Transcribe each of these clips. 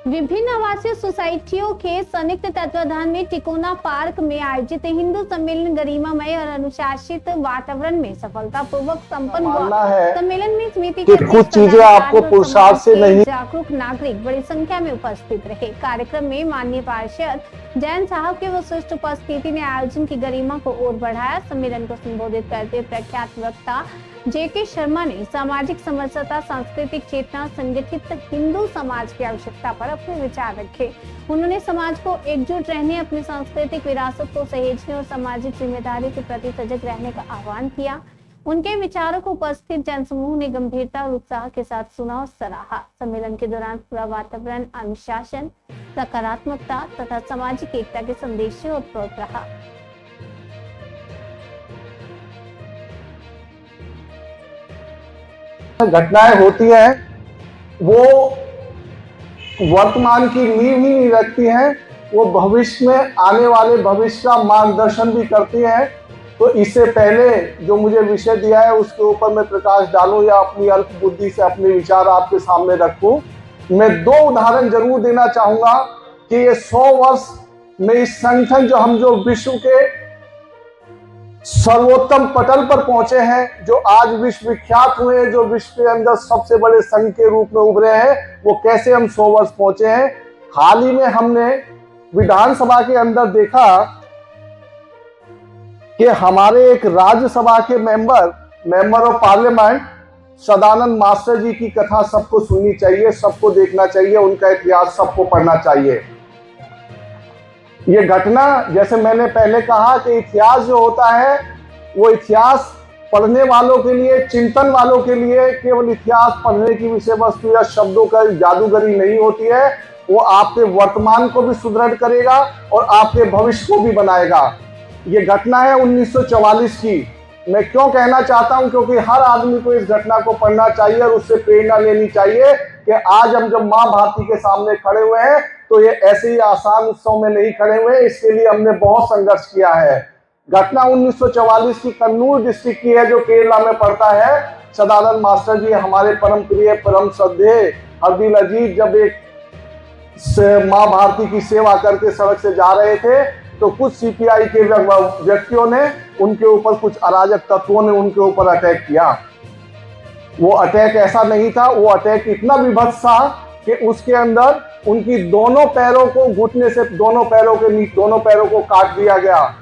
विभिन्न आवासीय सोसाइटियों के संयुक्त तत्वाधान में टिकोना पार्क में आयोजित हिंदू सम्मेलन गरिमामय और अनुशासित वातावरण में सफलतापूर्वक संपन्न हुआ। सम्मेलन में समिति के कुछ चीजें आपको पुरुषार्थ से नहीं, जागरूक नागरिक बड़ी संख्या में उपस्थित रहे। कार्यक्रम में माननीय पार्षद जैन साहब के विशिष्ट उपस्थिति ने आयोजन की गरिमा को और बढ़ाया। सम्मेलन को संबोधित करते प्रख्यात वक्ता जेके शर्मा ने सामाजिक समरसता, सांस्कृतिक चेतना, संगठित हिंदू समाज की आवश्यकता पर अपने विचार रखे। उन्होंने समाज को एकजुट रहने, अपनी सांस्कृतिक विरासत को सहेजने और सामाजिक जिम्मेदारी के प्रति सजग रहने का आह्वान किया। उनके विचारों को उपस्थित जनसमूह ने गंभीरता और उत्साह के साथ सुना और सराहा। सम्मेलन के दौरान पूरा वातावरण अनुशासन, सकारात्मकता तथा सामाजिक एकता के संदेश से ओतप्रोत रहा। घटनाएं होती हैं वो वर्तमान की नींव ही नहीं रखती हैं, वो भविष्य में आने वाले भविष्य का मार्गदर्शन भी करती हैं। तो इससे पहले जो मुझे विषय दिया है उसके ऊपर मैं प्रकाश डालूं या अपनी अल्प बुद्धि से अपने विचार आपके सामने रखूं, मैं दो उदाहरण जरूर देना चाहूंगा कि ये 100 वर्ष में इस संगठन जो विश्व के सर्वोत्तम पटल पर पहुंचे हैं, जो आज विश्व विख्यात हुए हैं, जो विश्व के अंदर सबसे बड़े संघ के रूप में उभरे हैं, वो कैसे हम 100 वर्ष पहुंचे हैं। हाल ही में हमने विधानसभा के अंदर देखा कि हमारे एक राज्यसभा के member of parliament Sadanand master ji की कथा सबको सुननी चाहिए, सबको देखना चाहिए, उनका इतिहास सबको पढ़ना चाहिए। ये घटना, जैसे मैंने पहले कहा कि इतिहास जो होता है वो इतिहास पढ़ने वालों के लिए, चिंतन वालों के लिए केवल इतिहास पढ़ने की विषय वस्तु या शब्दों का जादूगरी नहीं होती है, वो आपके वर्तमान को भी सुदृढ़ करेगा और आपके भविष्य को भी बनाएगा। ये घटना है 1944 की। मैं क्यों कहना चाहता हूं, क्योंकि हर आदमी को इस घटना को पढ़ना चाहिए और उससे प्रेरणा लेनी चाहिए कि आज हम जब मां भारती के सामने खड़े हुए हैं तो ये ऐसे ही आसान उत्सव में नहीं खड़े हुए, इसके लिए हमने बहुत संघर्ष किया है। घटना 1944 की कन्नूर डिस्ट्रिक्ट की है, जो केरला में पड़ता है। सदानंद मास्टर जी हमारे परम प्रिय, परम श्रद्धेय हरदिल अजीत जब एक मां भारती की सेवा करके सड़क से जा रहे थे तो कुछ सीपीआई के व्यक्तियों ने उनके ऊपर, कुछ अराजक तत्वों ने उनके ऊपर अटैक किया। वो अटैक ऐसा नहीं था, वो अटैक इतना विभत्स था कि उसके अंदर उनकी दोनों पैरों को घुटने से दोनों पैरों को काट दिया गया।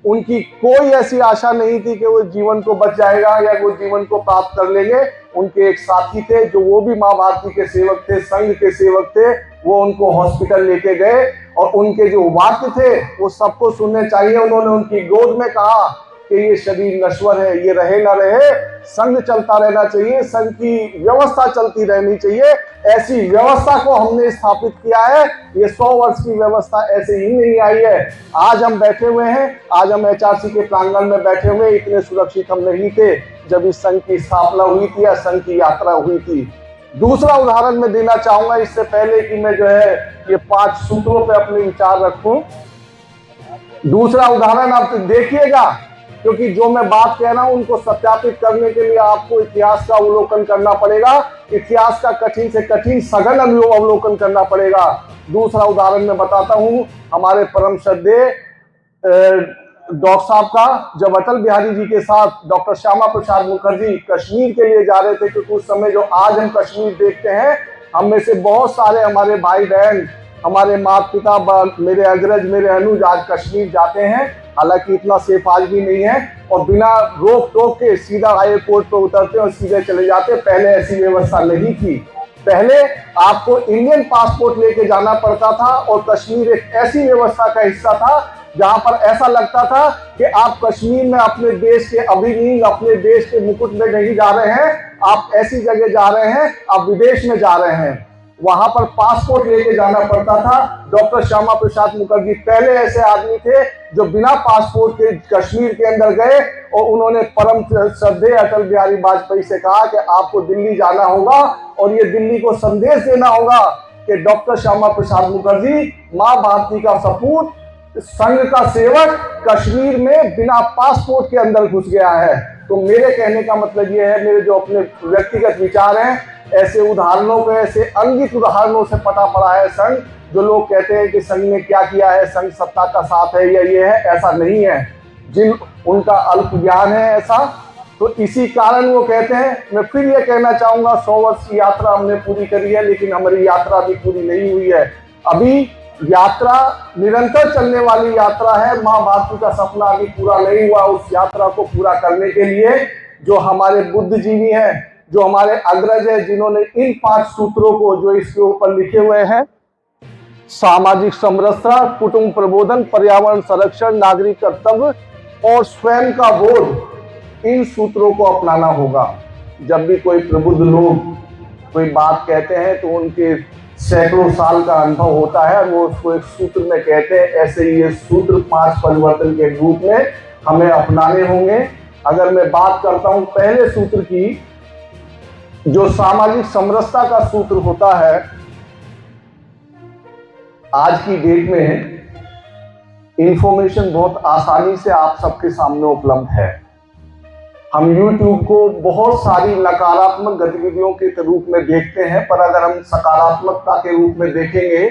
उनकी कोई ऐसी आशा नहीं थी कि वो जीवन को बच जाएगा या वो जीवन को प्राप्त कर लेंगे। उनके एक साथी थे जो वो भी मां भारती के सेवक थे, संघ के सेवक थे, वो उनको हॉस्पिटल लेके गए और उनके जो वाक्य थे वो सबको सुनने चाहिए। उन्होंने उनकी गोद में कहा कि ये शरीर नश्वर है, ये रहे ना रहे, संघ चलता रहना चाहिए, संघ की व्यवस्था चलती रहनी चाहिए। ऐसी व्यवस्था को हमने स्थापित किया है। ये 100 वर्ष की व्यवस्था ऐसे ही नहीं आई है। आज हम बैठे हुए हैं, आज हम एचआरसी के प्रांगण में बैठे हुए, इतने सुरक्षित हम नहीं थे जब इस संघ की स्थापना हुई थी या संघ की यात्रा हुई थी। दूसरा उदाहरण मैं देना चाहूंगा, इससे पहले कि मैं ये 5 सूत्रों पे अपने विचार रखूं। दूसरा उदाहरण आप देखिएगा, क्योंकि जो मैं बात कह रहा हूं उनको सत्यापित करने के लिए आपको इतिहास का अवलोकन करना पड़ेगा, इतिहास का कठिन से कठिन सघन अवलोकन करना पड़ेगा। दूसरा उदाहरण मैं बताता हूं, हमारे परम श्रद्धेय डॉक्टर साहब का, जब अटल बिहारी जी के साथ डॉक्टर श्यामा प्रसाद मुखर्जी कश्मीर के लिए जा रहे थे, क्योंकि उस समय जो आज हम कश्मीर देखते हैं, हम में से बहुत सारे हमारे भाई बहन, हमारे माता पिता, मेरे अग्रज, मेरे अनुज आज कश्मीर जाते हैं। हालांकि इतना सेफ आज भी नहीं है और बिना रोक टोक के सीधा एयरपोर्ट पर उतरते और सीधे चले जाते। पहले ऐसी व्यवस्था नहीं थी। पहले आपको इंडियन पासपोर्ट लेके जाना पड़ता था और कश्मीर एक ऐसी व्यवस्था का हिस्सा था जहां पर ऐसा लगता था कि आप कश्मीर में अपने देश के अभिनींग, अपने देश के मुकुट में नहीं जा रहे हैं, आप ऐसी जगह जा रहे हैं, आप विदेश में जा रहे हैं। वहां पर पासपोर्ट लेके जाना पड़ता था। डॉक्टर श्यामा प्रसाद मुखर्जी पहले ऐसे आदमी थे जो बिना पासपोर्ट के कश्मीर के अंदर गए और उन्होंने परम श्रद्धेय अटल बिहारी वाजपेयी से कहा कि आपको दिल्ली जाना होगा और ये दिल्ली को संदेश देना होगा कि डॉक्टर श्यामा प्रसाद मुखर्जी, मां भारती का सपूत, संघ का सेवक, कश्मीर में बिना पासपोर्ट के अंदर घुस गया है। तो मेरे कहने का मतलब ये है, मेरे जो अपने व्यक्तिगत विचार हैं, ऐसे उदाहरणों को, ऐसे अंगित उदाहरणों से पता पड़ा है संघ। जो लोग कहते हैं कि संघ ने क्या किया है, संघ सत्ता का साथ है या ये है, ऐसा नहीं है। जिन उनका अल्प ज्ञान है ऐसा, तो इसी कारण वो कहते हैं। मैं फिर ये कहना चाहूंगा 100 वर्ष की यात्रा हमने पूरी करी है, लेकिन हमारी यात्रा भी पूरी नहीं हुई है। अभी यात्रा निरंतर चलने वाली यात्रा है। माँ भारती का सपना अभी पूरा नहीं हुआ। उस यात्रा को पूरा करने के लिए जो हमारे बुद्धिजीवी हैं, जो हमारे अग्रज हैं, जिन्होंने इन 5 सूत्रों को जो इसके ऊपर लिखे हुए हैं, सामाजिक समरसता, कुटुंब प्रबोधन, पर्यावरण संरक्षण, नागरिक कर्तव्य और स्वयं का बोध, इन सूत्रों को अपनाना होगा। जब भी कोई प्रबुद्ध लोग कोई बात कहते हैं तो उनके सैकड़ों साल का अनुभव होता है, वो उसको एक सूत्र में कहते हैं। ऐसे ही ये सूत्र 5 परिवर्तन के रूप में हमें अपनाने होंगे। अगर मैं बात करता हूं पहले सूत्र की, जो सामाजिक समरसता का सूत्र होता है, आज की डेट में इंफॉर्मेशन बहुत आसानी से आप सबके सामने उपलब्ध है। हम YouTube को बहुत सारी नकारात्मक गतिविधियों के रूप में देखते हैं, पर अगर हम सकारात्मकता के रूप में देखेंगे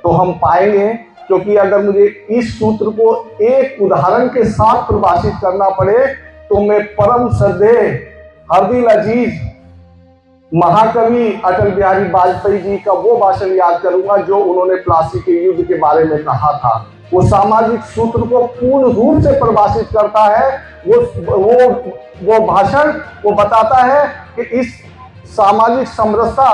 तो हम पाएंगे, क्योंकि अगर मुझे इस सूत्र को एक उदाहरण के साथ परिभाषित करना पड़े तो मैं परम श्रद्धेय हरदिल अजीज महाकवि अटल बिहारी वाजपेयी जी का वो भाषण याद करूंगा जो उन्होंने प्लासी के युद्ध के बारे में कहा था। वो सामाजिक सूत्र को पूर्ण रूप से परिभाषित करता है। वो भाषण वो बताता है कि इस सामाजिक समरसता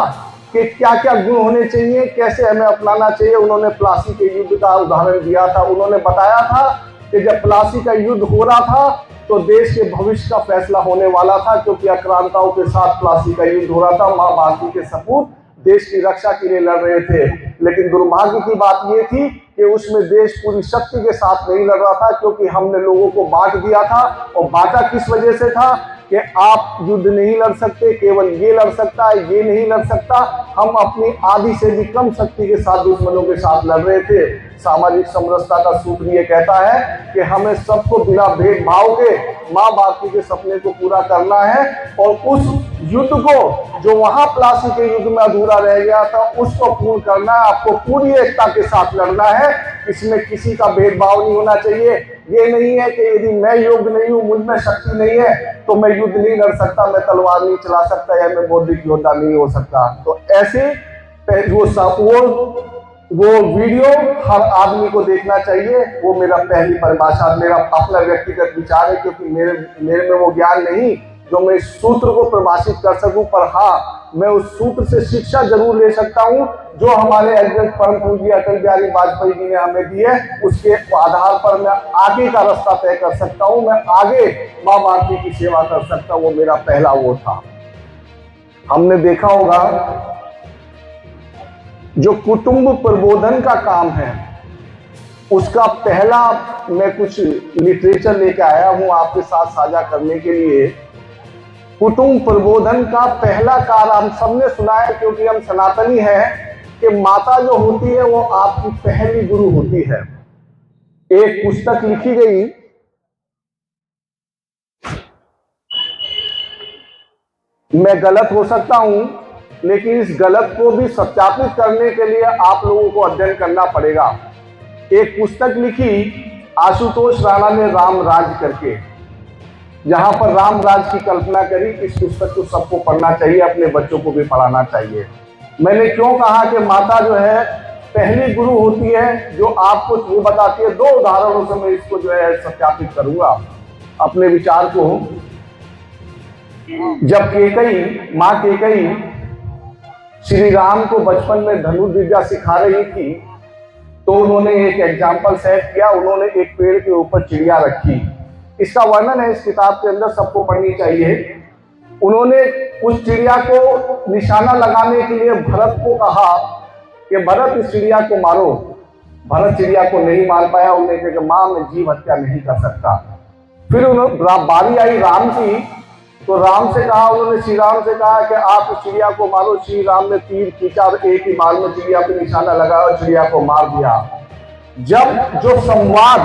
के क्या क्या गुण होने चाहिए, कैसे हमें अपनाना चाहिए। उन्होंने प्लासी के युद्ध का उदाहरण दिया था। उन्होंने बताया था कि जब प्लासी का युद्ध हो रहा था तो देश के भविष्य का फैसला होने वाला था, क्योंकि आक्रांताओं के साथ प्लासी का युद्ध हो रहा था। माँ भारती के सपूत देश की रक्षा के लिए लड़ रहे थे, लेकिन दुर्भाग्य की बात यह थी कि उसमें देश पूरी शक्ति के साथ नहीं लड़ रहा था, क्योंकि हमने लोगों को बांट दिया था। और बांटा किस वजह से था कि आप युद्ध नहीं लड़ सकते, केवल ये लड़ सकता है, ये नहीं लड़ सकता। हम अपनी आधी से भी कम शक्ति के साथ दुश्मनों के साथ लड़ रहे थे। सामाजिक समरसता का सूत्र ये कहता है कि हमें सबको बिना भेदभाव के माँ भारती के सपने को पूरा करना है, और उस युद्ध को जो वहां प्लासी के युद्ध में अधूरा रह गया था उसको पूर्ण करना है। आपको पूरी एकता के साथ लड़ना है, इसमें किसी का भेदभाव नहीं होना चाहिए। ये नहीं है कि यदि मैं योग्य नहीं हूं, मुझ में शक्ति नहीं है, तो मैं युद्ध नहीं लड़ सकता, मैं तलवार नहीं चला सकता, या मैं बौद्धिक योद्धा नहीं हो सकता। तो ऐसे वो वीडियो हर आदमी को देखना चाहिए। वो मेरा पहली परिभाषा, मेरा अपना व्यक्तिगत विचार है, क्योंकि मेरे में वो ज्ञान नहीं जो मैं इस सूत्र को परिभाषित कर सकूं। पर हाँ, मैं उस सूत्र से शिक्षा जरूर ले सकता हूं जो हमारे अग्रज परम पूज्य अटल बिहारी वाजपेयी जी ने हमें दी है। उसके आधार पर मैं आगे का रास्ता तय कर सकता हूं, मैं आगे माँ भारती की सेवा कर सकता हूं। वो मेरा पहला वो था। हमने देखा होगा जो कुटुंब प्रबोधन का काम है, उसका पहला मैं कुछ लिटरेचर लेकर आया हूं आपके साथ साझा करने के लिए। कुटुंब प्रबोधन का पहला कार्य हम सबने सुना है, क्योंकि हम सनातनी हैं, कि माता जो होती है वो आपकी पहली गुरु होती है। एक पुस्तक लिखी गई, मैं गलत हो सकता हूं, लेकिन इस गलत को भी सत्यापित करने के लिए आप लोगों को अध्ययन करना पड़ेगा। एक पुस्तक लिखी आशुतोष राणा ने राम राज करके, जहां पर राम राज की कल्पना करी। इस पुस्तक को सबको पढ़ना चाहिए, अपने बच्चों को भी पढ़ाना चाहिए। मैंने क्यों कहा कि माता जो है पहली गुरु होती है, जो आपको वो बताती है। 2 उदाहरणों से मैं इसको जो है सत्यापित करूंगा अपने विचार को। जब केकई, माँ केकई श्री राम को बचपन में धनुर्विद्या सिखा रही थी, तो उन्होंने एक एग्जाम्पल सेट किया। उन्होंने एक पेड़ के ऊपर चिड़िया रखी। इसका वर्णन है इस किताब के अंदर, सबको पढ़नी चाहिए। उन्होंने उस चिड़िया को निशाना लगाने के लिए भरत को कहा कि भरत इस चिड़िया को मारो। भरत चिड़िया को नहीं मार पाया। उन्होंने कहा कि मां, मैं जीव हत्या नहीं कर सकता। फिर बारी आई राम की, तो राम से कहा, उन्होंने श्री राम से कहा कि आप इस चिड़िया को मारो। श्री राम ने तीर खींचा और एक ही बार में चिड़िया पे निशाना लगाया और चिड़िया को मार दिया। जब जो संवाद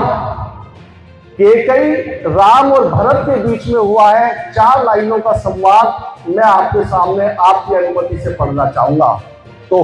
केकई राम और भरत के बीच में हुआ है 4 लाइनों का संवाद मैं आपके सामने आपकी अनुमति से पढ़ना चाहूंगा। तो